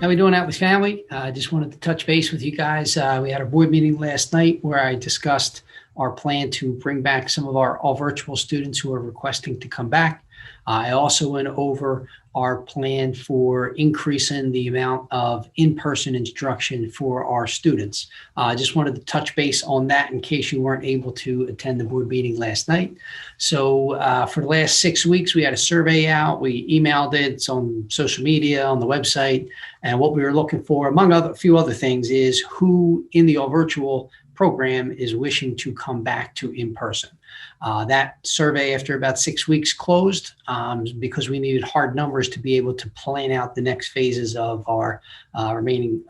How we doing out with family? I just wanted to touch base with you guys. We had a board meeting last night where I discussed our plan to bring back some of our all virtual students who are requesting to come back. I also went over our plan for increasing the amount of in-person instruction for our students. I just wanted to touch base on that in case you weren't able to attend the board meeting last night. So for the last 6 weeks, we had a survey out. We emailed it. It's on social media, on the website. And what we were looking for, among a few other things, is who in the all virtual program is wishing to come back to in-person. That survey after about 6 weeks closed because we needed hard numbers to be able to plan out the next phases of our remaining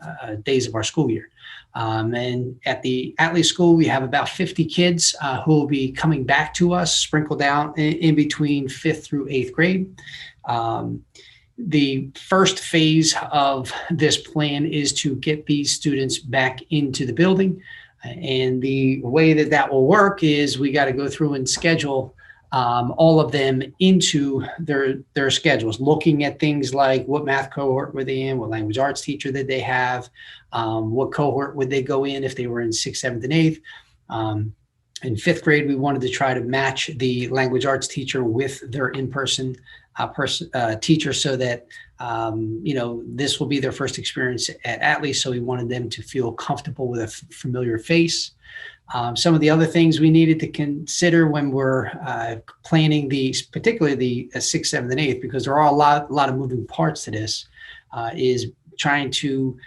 days of our school year. And at the Atlee School, we have about 50 kids who will be coming back to us, sprinkled out in between 5th through 8th grade. The first phase of this plan is to get these students back into the building. And the way that that will work is we got to go through and schedule all of them into their schedules, looking at things like what math cohort were they in, what language arts teacher did they have, what cohort would they go in if they were in 6th, 7th, and 8th. In 5th grade, we wanted to try to match the language arts teacher with their in-person teacher so that, this will be their first experience at Atlee. So we wanted them to feel comfortable with a familiar face. Some of the other things we needed to consider when we're planning particularly the 6th, 7th, and 8th, because there are a lot of moving parts to this, is trying to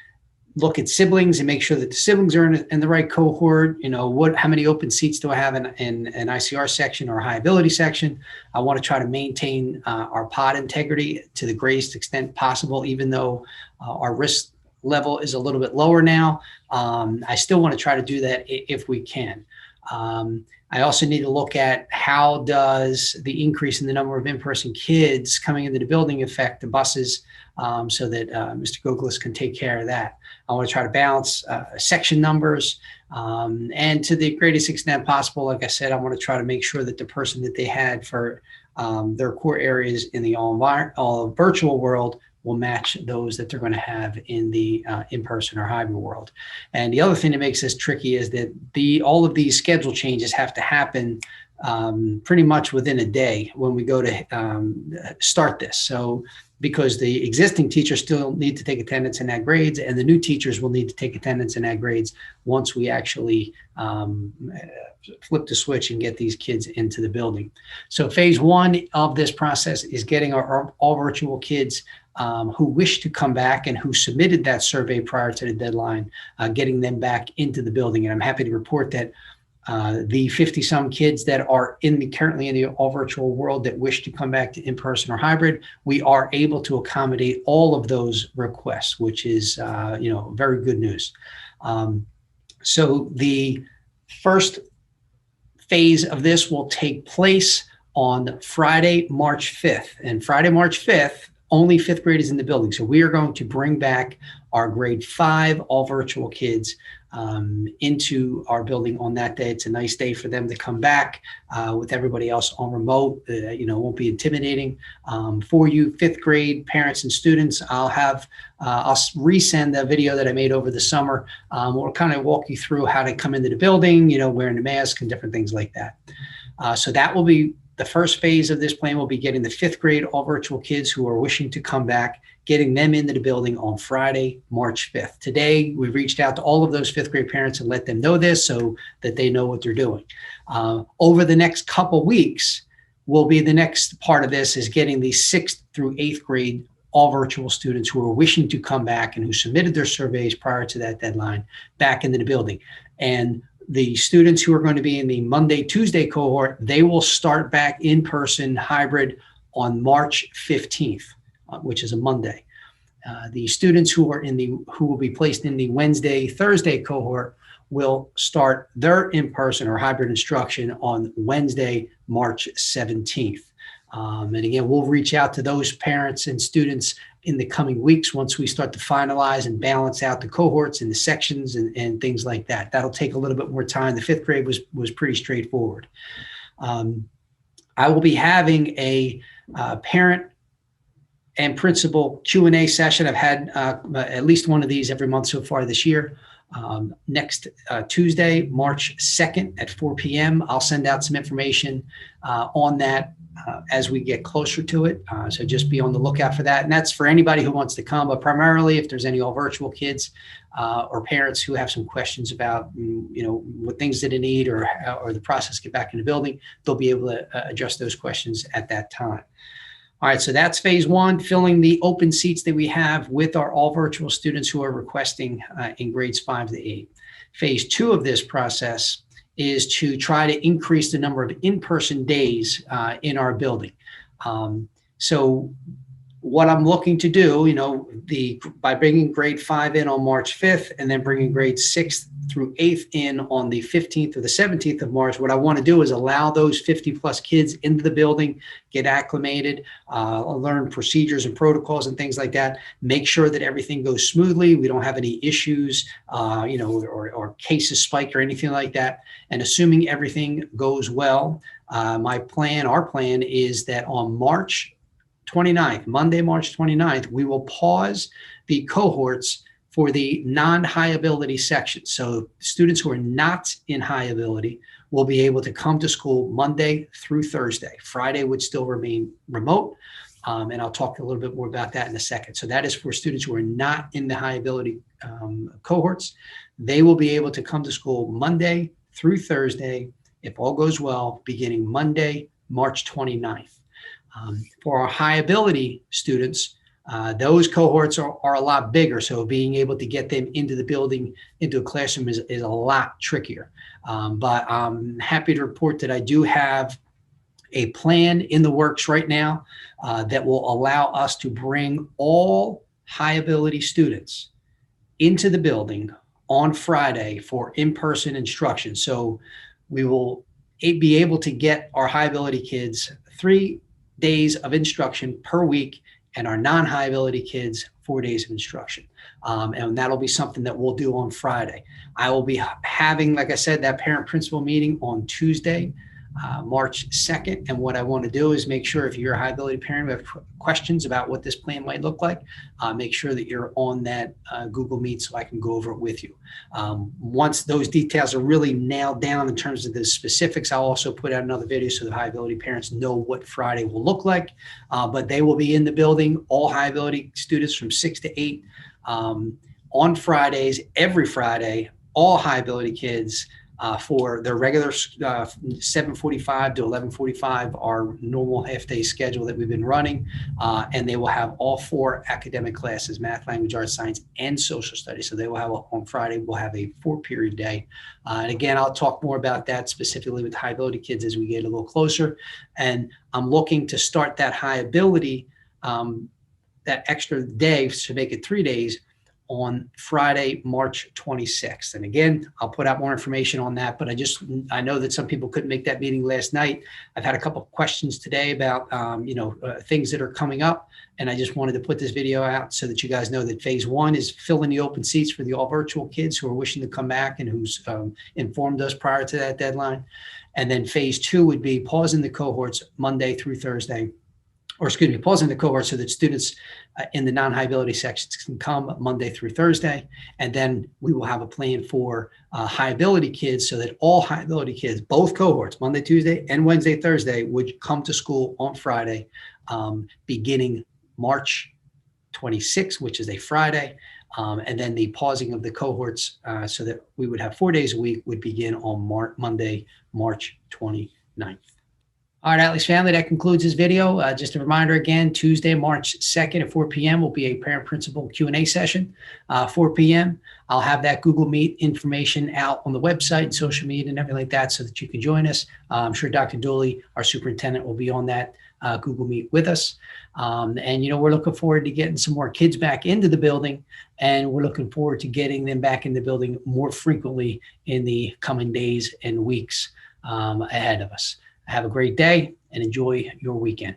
look at siblings and make sure that the siblings are in the right cohort. How many open seats do I have in an ICR section or a high ability section? I want to try to maintain our pod integrity to the greatest extent possible, even though our risk level is a little bit lower now. I still want to try to do that if we can. I also need to look at how does the increase in the number of in-person kids coming into the building affect the buses, so that Mr. Goglis can take care of that. I want to try to balance section numbers, and to the greatest extent possible, like I said, I want to try to make sure that the person that they had for their core areas in the all virtual world will match those that they're going to have in the in-person or hybrid world. And the other thing that makes this tricky is that all of these schedule changes have to happen pretty much within a day when we go to start this. So because the existing teachers still need to take attendance and add grades, and the new teachers will need to take attendance and add grades once we actually flip the switch and get these kids into the building. So phase one of this process is getting our all virtual kids who wish to come back and who submitted that survey prior to the deadline, getting them back into the building. And I'm happy to report that the 50-some kids that are currently in the all virtual world that wish to come back to in-person or hybrid, we are able to accommodate all of those requests, which is very good news. So the first phase of this will take place on Friday, March 5th. And Friday, March 5th, only 5th grade is in the building. So we are going to bring back our grade 5 all virtual kids into our building on that day. It's a nice day for them to come back with everybody else on remote. It won't be intimidating for you 5th grade parents and students. I'll resend the video that I made over the summer. We'll kind of walk you through how to come into the building, wearing the mask and different things like that. So that will be the first phase of this plan. Will be getting the 5th grade all virtual kids who are wishing to come back, getting them into the building on Friday, March 5th. Today, we reached out to all of those 5th grade parents and let them know this so that they know what they're doing. Over the next couple weeks will be the next part of this, is getting the 6th through 8th grade all virtual students who are wishing to come back and who submitted their surveys prior to that deadline back into the building. And the students who are going to be in the Monday, Tuesday cohort, they will start back in-person hybrid on March 15th, which is a Monday. The students who will be placed in the Wednesday, Thursday cohort will start their in-person or hybrid instruction on Wednesday, March 17th. And again, we'll reach out to those parents and students in the coming weeks once we start to finalize and balance out the cohorts and the sections and things like that. That'll take a little bit more time. The 5th grade was pretty straightforward. I will be having a parent and principal Q&A session. I've had at least one of these every month so far this year. Next Tuesday, March 2nd at 4 p.m. I'll send out some information on that as we get closer to it. So just be on the lookout for that. And that's for anybody who wants to come, but primarily if there's any all virtual kids or parents who have some questions about, what things did it need or the process to get back in the building, they'll be able to address those questions at that time. All right, so that's phase one, filling the open seats that we have with our all virtual students who are requesting in grades 5 to 8. Phase two of this process is to try to increase the number of in-person days in our building. So what I'm looking to do, by bringing grade 5 in on March 5th and then bringing grades 6th through 8th in on the 15th or the 17th of March, what I want to do is allow those 50 plus kids into the building, get acclimated, learn procedures and protocols and things like that, make sure that everything goes smoothly. We don't have any issues, or cases spike or anything like that. And assuming everything goes well, our plan is that on March 29th, Monday, March 29th, we will pause the cohorts for the non-high ability section. So students who are not in high ability will be able to come to school Monday through Thursday. Friday would still remain remote. And I'll talk a little bit more about that in a second. So that is for students who are not in the high ability cohorts. They will be able to come to school Monday through Thursday, if all goes well, beginning Monday, March 29th. For our high ability students, those cohorts are a lot bigger. So being able to get them into the building, into a classroom is a lot trickier. But I'm happy to report that I do have a plan in the works right now that will allow us to bring all high ability students into the building on Friday for in-person instruction. So we will be able to get our high ability kids 3 days of instruction per week and our non-high ability kids 4 days of instruction. And that'll be something that we'll do on Friday. I will be having, like I said, that parent principal meeting on Tuesday, March 2nd. And what I want to do is make sure if you're a high ability parent who have questions about what this plan might look like, make sure that you're on that Google Meet so I can go over it with you. Once those details are really nailed down in terms of the specifics, I'll also put out another video so the high ability parents know what Friday will look like. But they will be in the building, all high ability students from 6 to 8 on Fridays, every Friday, all high ability kids for their regular 7:45 to 11:45, our normal half-day schedule that we've been running. And they will have all 4 academic classes, math, language, arts, science, and social studies. So they will have, on Friday, we'll have a 4-period day. And again, I'll talk more about that specifically with high ability kids as we get a little closer. And I'm looking to start that high ability, that extra day to make it 3 days on Friday, March 26th. And again, I'll put out more information on that, but I know that some people couldn't make that meeting last night. I've had a couple of questions today about, things that are coming up. And I just wanted to put this video out so that you guys know that phase one is filling the open seats for the all virtual kids who are wishing to come back and who's informed us prior to that deadline. And then phase two would be pausing the cohorts Monday through Thursday, pausing the cohort so that students in the non-high ability sections can come Monday through Thursday. And then we will have a plan for high ability kids so that all high ability kids, both cohorts, Monday, Tuesday, and Wednesday, Thursday, would come to school on Friday, beginning March 26th, which is a Friday. And then the pausing of the cohorts so that we would have 4 days a week would begin on Monday, March 29th. All right, Atlas family, that concludes this video. Just a reminder again, Tuesday, March 2nd at 4 p.m. will be a parent-principal Q&A session. 4 p.m., I'll have that Google Meet information out on the website and social media and everything like that so that you can join us. I'm sure Dr. Dooley, our superintendent, will be on that Google Meet with us. And, we're looking forward to getting some more kids back into the building, and we're looking forward to getting them back in the building more frequently in the coming days and weeks ahead of us. Have a great day and enjoy your weekend.